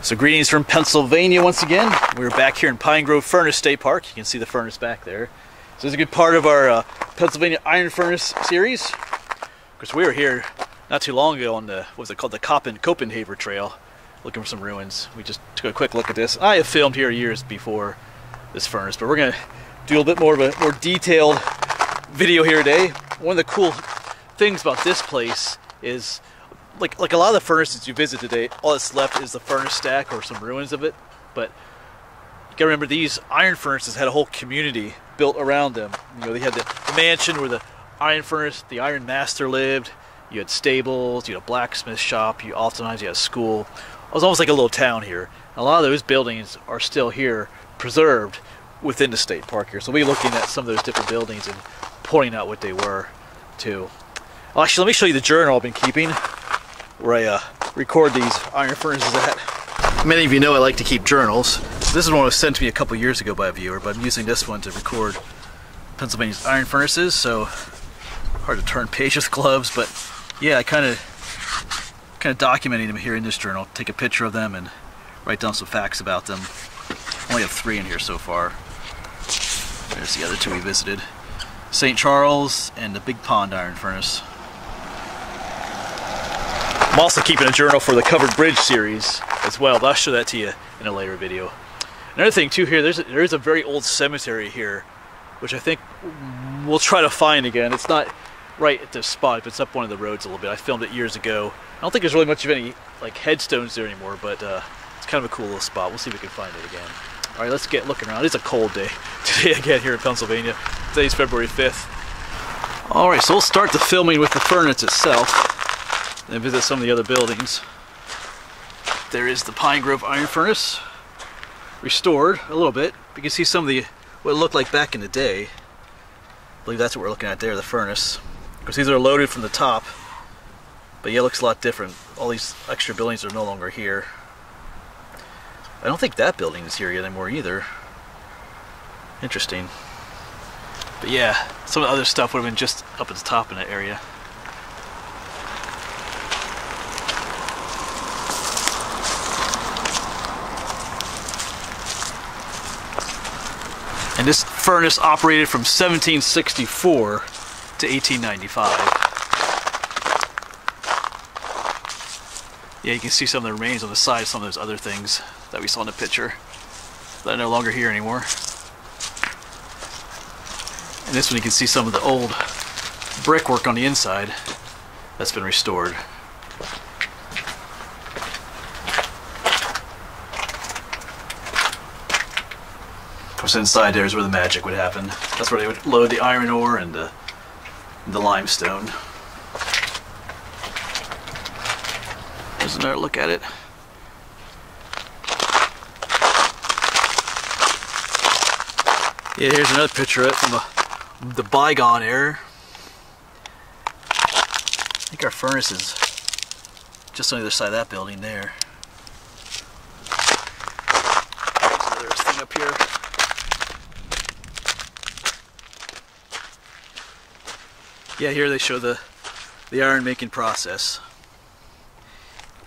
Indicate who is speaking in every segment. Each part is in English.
Speaker 1: So greetings from Pennsylvania once again. We're back here in Pine Grove Furnace State Park. You can see the furnace back there. So this is a good part of our Pennsylvania Iron Furnace series. Of course, we were here not too long ago on the, what was it called, the Copenhagen Trail, looking for some ruins. We just took a quick look at this. I have filmed here years before this furnace, but we're going to do a little bit more of a more detailed video here today. One of the cool things about this place is like a lot of the furnaces you visit today, all that's left is the furnace stack or some ruins of it. But you gotta remember, these iron furnaces had a whole community built around them. You know, they had the mansion where the iron furnace, the iron master lived. You had stables, you had a blacksmith shop, oftentimes you had a school. It was almost like a little town here. A lot of those buildings are still here, preserved within the state park here. So we'll be looking at some of those different buildings and pointing out what they were too. Well, actually, let me show you the journal I've been keeping, where I record these iron furnaces at. Many of you know I like to keep journals. This is one that was sent to me a couple years ago by a viewer, but I'm using this one to record Pennsylvania's iron furnaces, so hard to turn pages with gloves, but yeah, I kind of documenting them here in this journal. Take a picture of them and write down some facts about them. Only have 3 in here so far. There's the other 2 we visited. St. Charles and the Big Pond iron furnace. I'm also keeping a journal for the Covered Bridge series as well, but I'll show that to you in a later video. Another thing too here, there is a very old cemetery here, which I think we'll try to find again. It's not right at this spot, but it's up one of the roads a little bit. I filmed it years ago. I don't think there's really much of any like headstones there anymore, but it's kind of a cool little spot. We'll see if we can find it again. All right, let's get looking around. It's a cold day today again here in Pennsylvania. Today's February 5th. All right, so we'll start the filming with the furnace itself, then visit some of the other buildings. There is the Pine Grove Iron Furnace, restored a little bit. You can see some of the what it looked like back in the day. I believe that's what we're looking at there, the furnace. Of course, these are loaded from the top, but yeah, it looks a lot different. All these extra buildings are no longer here. I don't think that building is here anymore either. Interesting. But yeah, some of the other stuff would have been just up at the top in that area. And this furnace operated from 1764 to 1895. Yeah, you can see some of the remains on the side of some of those other things that we saw in the picture that are no longer here anymore. And this one you can see some of the old brickwork on the inside that's been restored. Of course, inside there is where the magic would happen. That's where they would load the iron ore and the limestone. There's another look at it. Yeah, here's another picture of it from the bygone era. I think our furnace is just on the other side of that building there. There's another thing up here. Yeah, here they show the iron making process.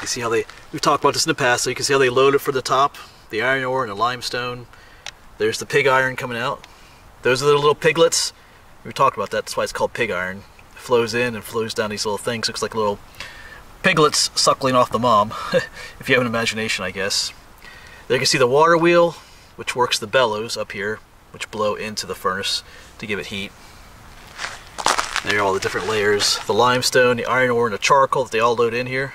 Speaker 1: You see how we've talked about this in the past, so you can see how they load it for the top, the iron ore and the limestone. There's the pig iron coming out. Those are the little piglets. We talked about that, that's why it's called pig iron. It flows in and flows down these little things. Looks like little piglets suckling off the mom, if you have an imagination, I guess. There you can see the water wheel, which works the bellows up here, which blow into the furnace to give it heat. There are all the different layers. The limestone, the iron ore, and the charcoal that they all load in here.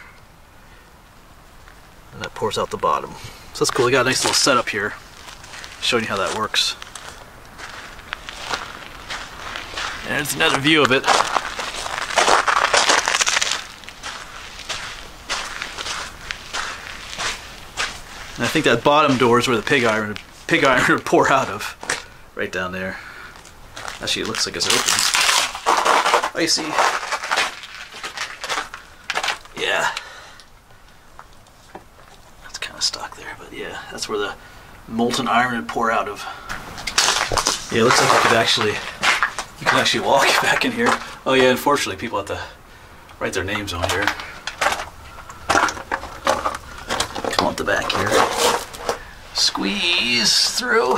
Speaker 1: And that pours out the bottom. So that's cool. We got a nice little setup here, showing you how that works. And there's another view of it. And I think that bottom door is where the pig iron would pour out of, right down there. Actually, it looks like it's open. I see. Yeah. That's kind of stuck there, but yeah, that's where the molten iron would pour out of. Yeah, it looks like you can actually walk back in here. Oh yeah, unfortunately people have to write their names on here. Come on, the back here. Squeeze through.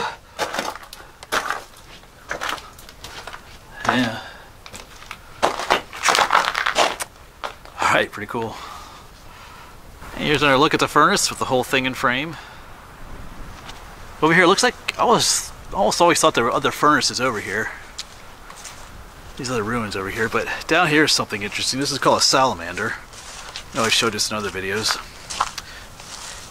Speaker 1: Yeah. Alright, pretty cool. And here's another look at the furnace with the whole thing in frame. Over here, it looks like I almost always thought there were other furnaces over here. These other ruins over here, but down here is something interesting. This is called a salamander. I know I showed this in other videos.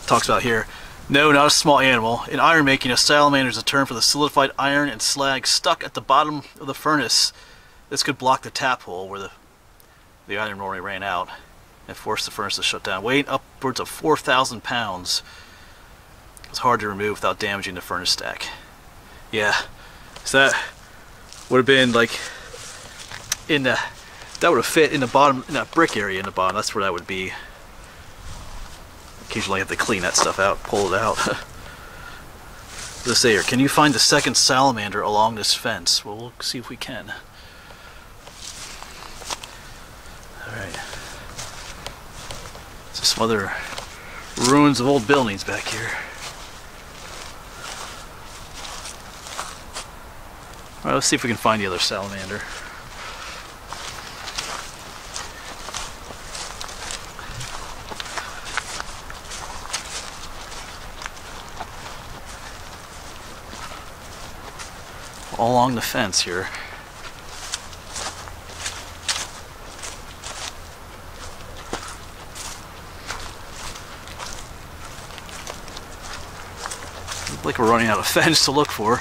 Speaker 1: Talks about here. No, not a small animal. In iron making, a salamander is a term for the solidified iron and slag stuck at the bottom of the furnace. This could block the tap hole where the iron normally ran out and force the furnace to shut down. Weighing upwards of 4,000 pounds. It's hard to remove without damaging the furnace stack. Yeah, so that would have been like that would have fit in the bottom, in that brick area in the bottom. That's where that would be. Occasionally I have to clean that stuff out, pull it out. Let's say here, can you find the second salamander along this fence? Well, we'll see if we can. Alright. There's some other ruins of old buildings back here. Alright, let's see if we can find the other salamander. All along the fence here. Looks like we're running out of fence to look for.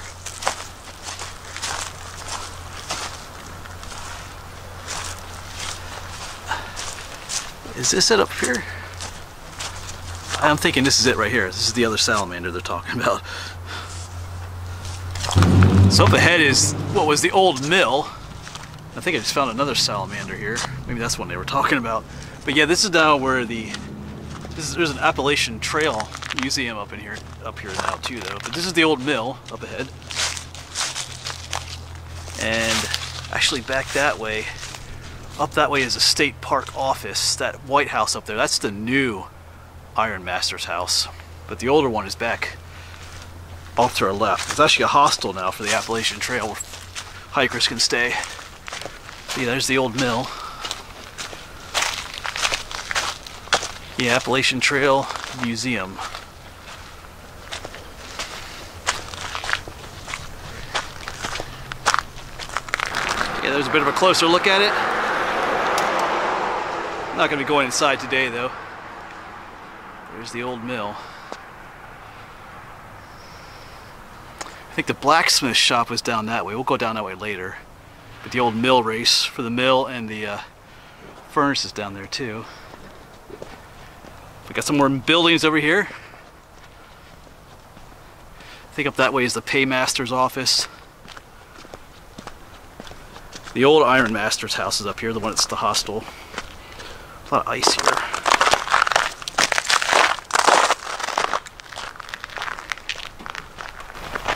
Speaker 1: Is this it up here? I'm thinking this is it right here. This is the other salamander they're talking about. So up ahead is what was the old mill. I think I just found another salamander here. Maybe that's one they were talking about. But yeah, this is now where there's an Appalachian Trail museum up here now too though. But this is the old mill up ahead. And actually back that way, up that way is a state park office. That White House up there, that's the new Iron Master's house. But the older one is back off to our left. It's actually a hostel now for the Appalachian Trail where hikers can stay. See, there's the old mill. The Appalachian Trail Museum. Yeah, there's a bit of a closer look at it. Not going to be going inside today though. There's the old mill. I think the blacksmith shop was down that way. We'll go down that way later. But the old mill race for the mill and the furnace is down there too. We got some more buildings over here. I think up that way is the paymaster's office. The old Iron Master's house is up here, the one that's the hostel. A lot of ice here.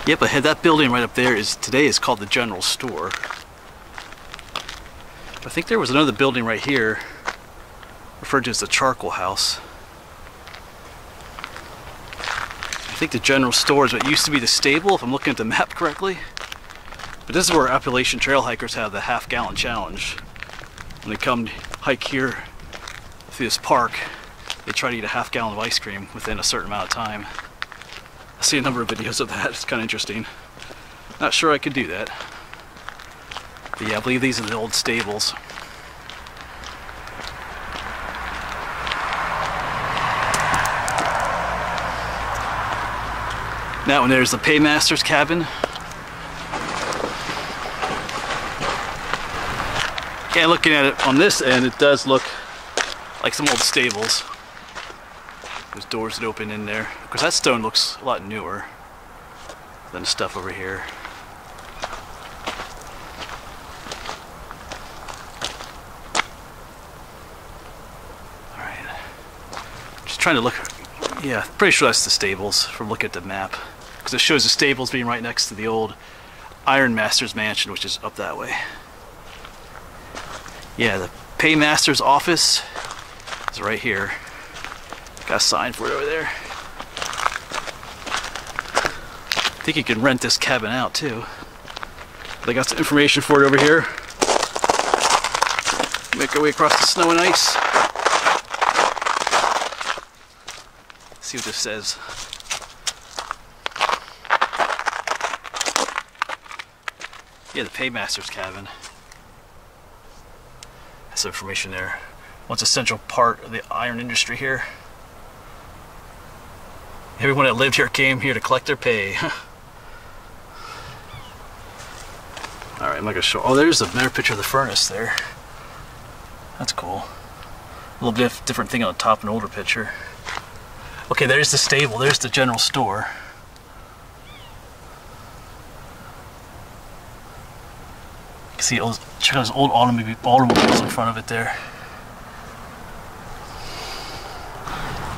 Speaker 1: Yep, ahead, that building right up there today is called the General Store. I think there was another building right here referred to as the Charcoal House. I think the General Store is what used to be the stable, if I'm looking at the map correctly. But this is where Appalachian Trail hikers have the half-gallon challenge. When they come hike here through this park, they try to eat a half-gallon of ice cream within a certain amount of time. I see a number of videos of that. It's kind of interesting. Not sure I could do that. But yeah, I believe these are the old stables. That one there's the paymaster's cabin. Yeah, looking at it on this end, it does look like some old stables. There's doors that open in there. Of course, that stone looks a lot newer than the stuff over here. Alright. Just trying to look. Yeah, pretty sure that's the stables from looking at the map. Because it shows the stables being right next to the old Iron Master's mansion, which is up that way. Yeah, the paymaster's office is right here. Got a sign for it over there. think you can rent this cabin out too. They got some information for it over here. Make our way across the snow and ice. See what this says. Yeah, the paymaster's cabin. That's information there. Once a central part of the iron industry here. Everyone that lived here came here to collect their pay. Alright, I'm not gonna show. Oh, there's another picture of the furnace there. That's cool. A little bit different thing on the top, an older picture. Okay, there's the stable, there's the general store. You can see check out those old automobiles in front of it there.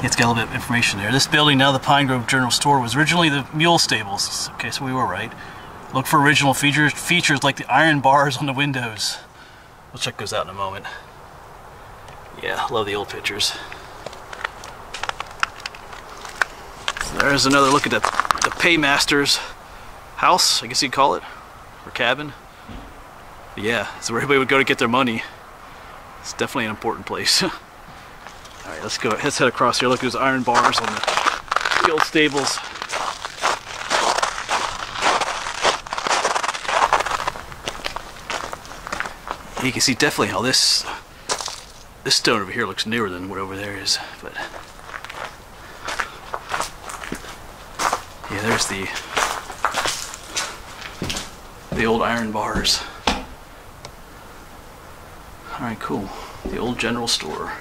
Speaker 1: It's got a little bit of information there. This building, now the Pine Grove General Store, was originally the mule stables. Okay, so we were right. Look for original features like the iron bars on the windows. We'll check those out in a moment. Yeah, love the old pictures. So there's another look at the paymaster's house, I guess you'd call it, or cabin. But yeah, it's where everybody would go to get their money. It's definitely an important place. Alright, let's go. Let's head across here. Look, there's iron bars on the old stables. You can see definitely how this stone over here looks newer than what over there is. But yeah, there's the old iron bars. Alright, cool. The old general store.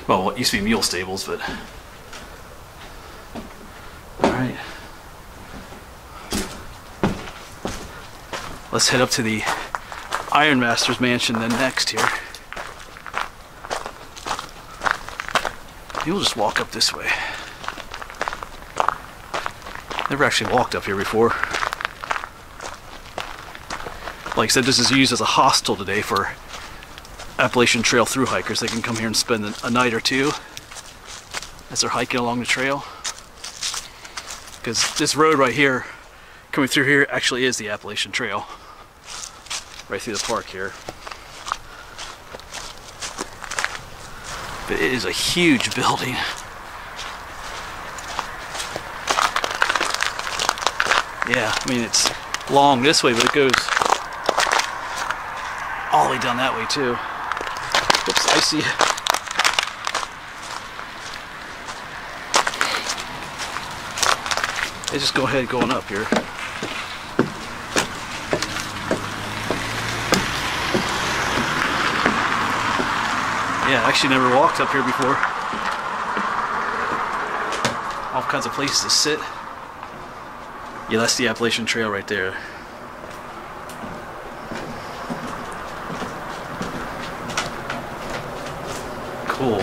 Speaker 1: Well, it used to be mule stables, but alright. Let's head up to the Ironmaster's mansion then next here. You'll just walk up this way. Never actually walked up here before. Like I said, this is used as a hostel today for Appalachian Trail through hikers. They can come here and spend a night or two as they're hiking along the trail. Because this road right here, coming through here, actually is the Appalachian Trail. Right through the park here. But it is a huge building. Yeah, I mean it's long this way, but it goes all the way down that way too. Oops, I see. They just go ahead going up here. Yeah, I actually never walked up here before. All kinds of places to sit. Yeah, that's the Appalachian Trail right there. Cool.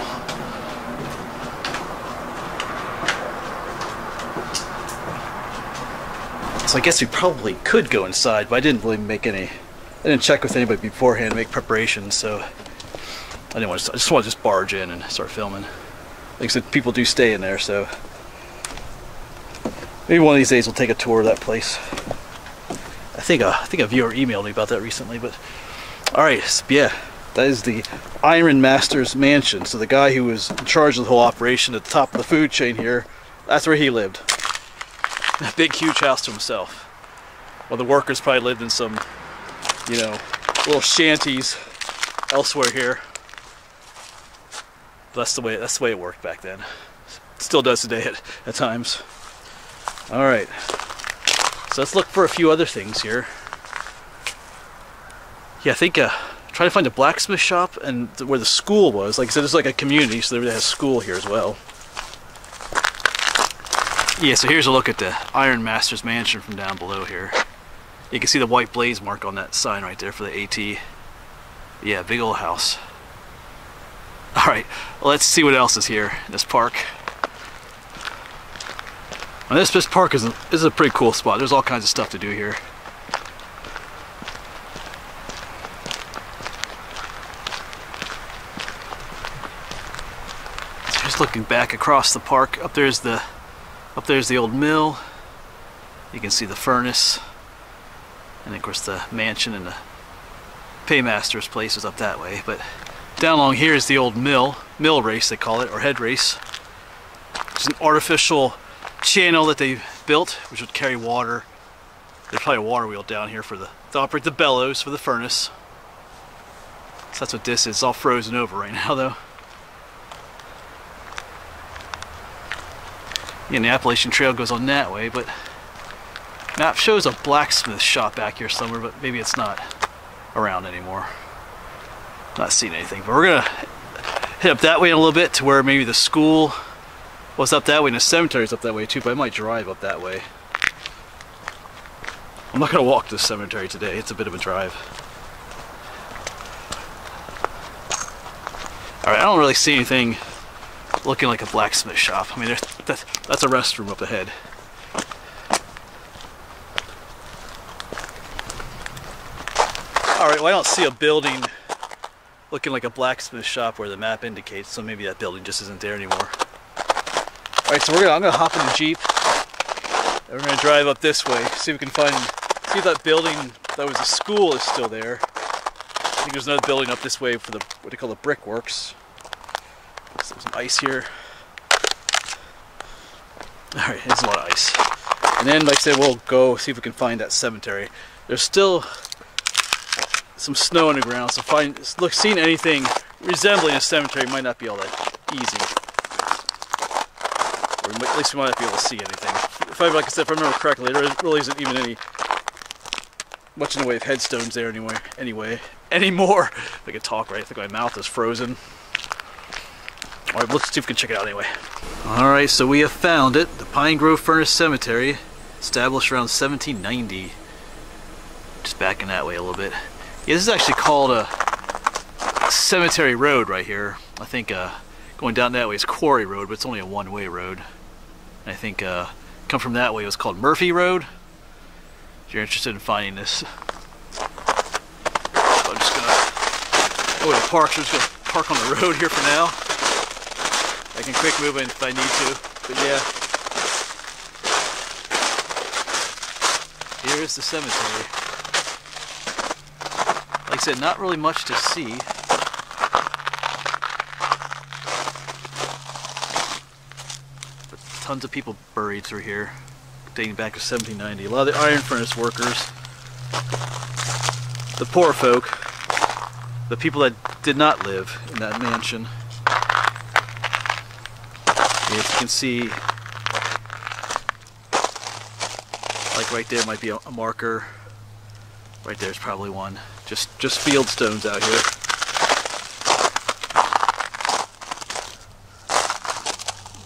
Speaker 1: So I guess we probably could go inside, but I didn't really I didn't check with anybody beforehand, make preparations, so I just want to barge in and start filming. Like I said, people do stay in there, so maybe one of these days we'll take a tour of that place. I think a viewer emailed me about that recently, but alright, so yeah. That is the Ironmaster's mansion. So the guy who was in charge of the whole operation at the top of the food chain here, that's where he lived. A big, huge house to himself. Well, the workers probably lived in some, you know, little shanties elsewhere here. But that's the way it worked back then. Still does today at times. All right. So let's look for a few other things here. Yeah, I think. Try to find a blacksmith shop and where the school was. Like I said, it's like a community, so they have a school here as well. Yeah, so here's a look at the Ironmaster's mansion from down below here. You can see the white blaze mark on that sign right there for the AT. Yeah, big old house. Alright, well, let's see what else is here in this park. Now, this park is a pretty cool spot. There's all kinds of stuff to do here. Just looking back across the park, up there's the old mill. You can see the furnace, and of course the mansion and the paymaster's place is up that way. But down along here is the old mill race they call it, or head race. It's an artificial channel that they built, which would carry water. There's probably a water wheel down here to operate the bellows for the furnace. So that's what this is. It's all frozen over right now though. Yeah, and the Appalachian Trail goes on that way, but map shows a blacksmith shop back here somewhere, but maybe it's not around anymore. Not seeing anything, but we're gonna hit up that way in a little bit to where maybe the school was up that way and the cemetery's up that way too, but I might drive up that way. I'm not gonna walk to the cemetery today, it's a bit of a drive. Alright, I don't really see anything looking like a blacksmith shop. I mean, that's a restroom up ahead. Alright, well I don't see a building looking like a blacksmith shop where the map indicates, so maybe that building just isn't there anymore. Alright, so I'm gonna hop in the Jeep and we're gonna drive up this way, see if we can see if that building that was a school is still there. I think there's another building up this way for what they call the brickworks. So there's some ice here. Alright, there's a lot of ice. And then, like I said, we'll go see if we can find that cemetery. There's still some snow on the ground, so seeing anything resembling a cemetery might not be all that easy. Or at least we might not be able to see anything. Like I said, if I remember correctly, there really isn't even much in the way of headstones there anymore. If I can talk right, I think my mouth is frozen. Alright, let's see if we can check it out anyway. Alright, so we have found it. The Pine Grove Furnace Cemetery, established around 1790. Just backing that way a little bit. Yeah, this is actually called a Cemetery Road right here. I think going down that way is Quarry Road, but it's only a one-way road. And I think come from that way it was called Murphy Road. If you're interested in finding this. I'm just gonna go to the park, so I'm just gonna park on the road here for now. I can quick move in if I need to, but yeah. Here is the cemetery. Like I said, not really much to see. But tons of people buried through here, dating back to 1790. A lot of the iron furnace workers, the poor folk, the people that did not live in that mansion. As you can see, like right there might be a marker. Right there's probably one. Just field stones out here.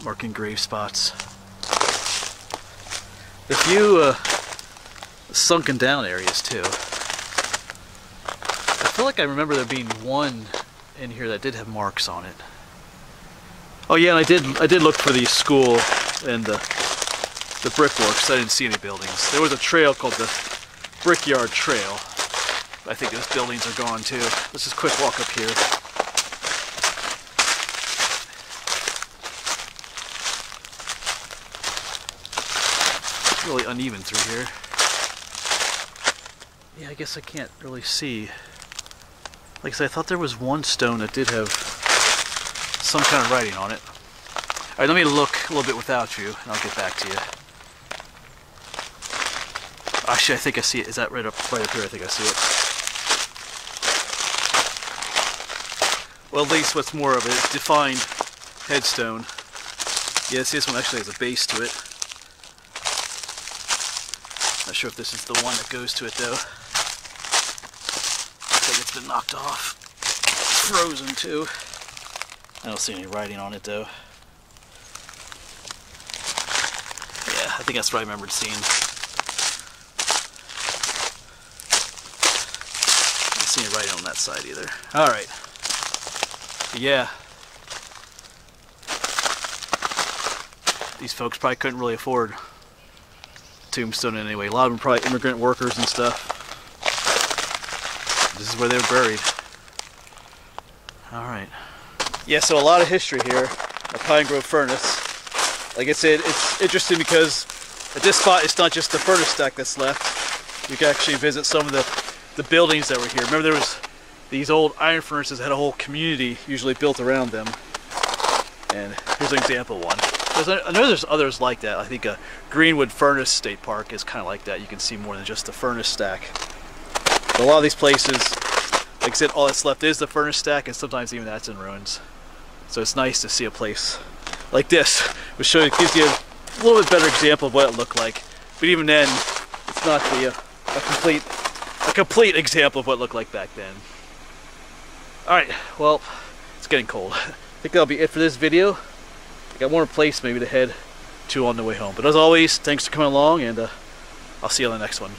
Speaker 1: Marking grave spots. A few sunken down areas too. I feel like I remember there being one in here that did have marks on it. Oh yeah, and I did look for the school and the brickworks. I didn't see any buildings. There was a trail called the Brickyard Trail. I think those buildings are gone too. Let's just quick walk up here. It's really uneven through here. Yeah, I guess I can't really see. Like I said, I thought there was one stone that did have some kind of writing on it. Alright, let me look a little bit without you, and I'll get back to you. Actually, I think I see it. Is that right up here? I think I see it. Well, at least what's more of a defined headstone. Yes, this one actually has a base to it. Not sure if this is the one that goes to it, though. Looks like it's been knocked off. It's frozen, too. I don't see any writing on it though. Yeah, I think that's what I remembered seeing. I don't see any writing on that side either. Alright. Yeah. These folks probably couldn't really afford tombstone anyway. A lot of them probably immigrant workers and stuff. This is where they were buried. Alright. Yeah, so a lot of history here at Pine Grove Furnace. Like I said, it's interesting because at this spot, it's not just the furnace stack that's left. You can actually visit some of the buildings that were here. Remember, there was these old iron furnaces that had a whole community usually built around them. And here's an example one. I know there's others like that. I think a Greenwood Furnace State Park is kind of like that. You can see more than just the furnace stack. But a lot of these places, like I said, all that's left is the furnace stack, and sometimes even that's in ruins. So it's nice to see a place like this, which gives you a little bit better example of what it looked like. But even then, it's not a complete example of what it looked like back then. Alright, well, it's getting cold. I think that'll be it for this video. I got one more place maybe to head to on the way home. But as always, thanks for coming along, and I'll see you on the next one.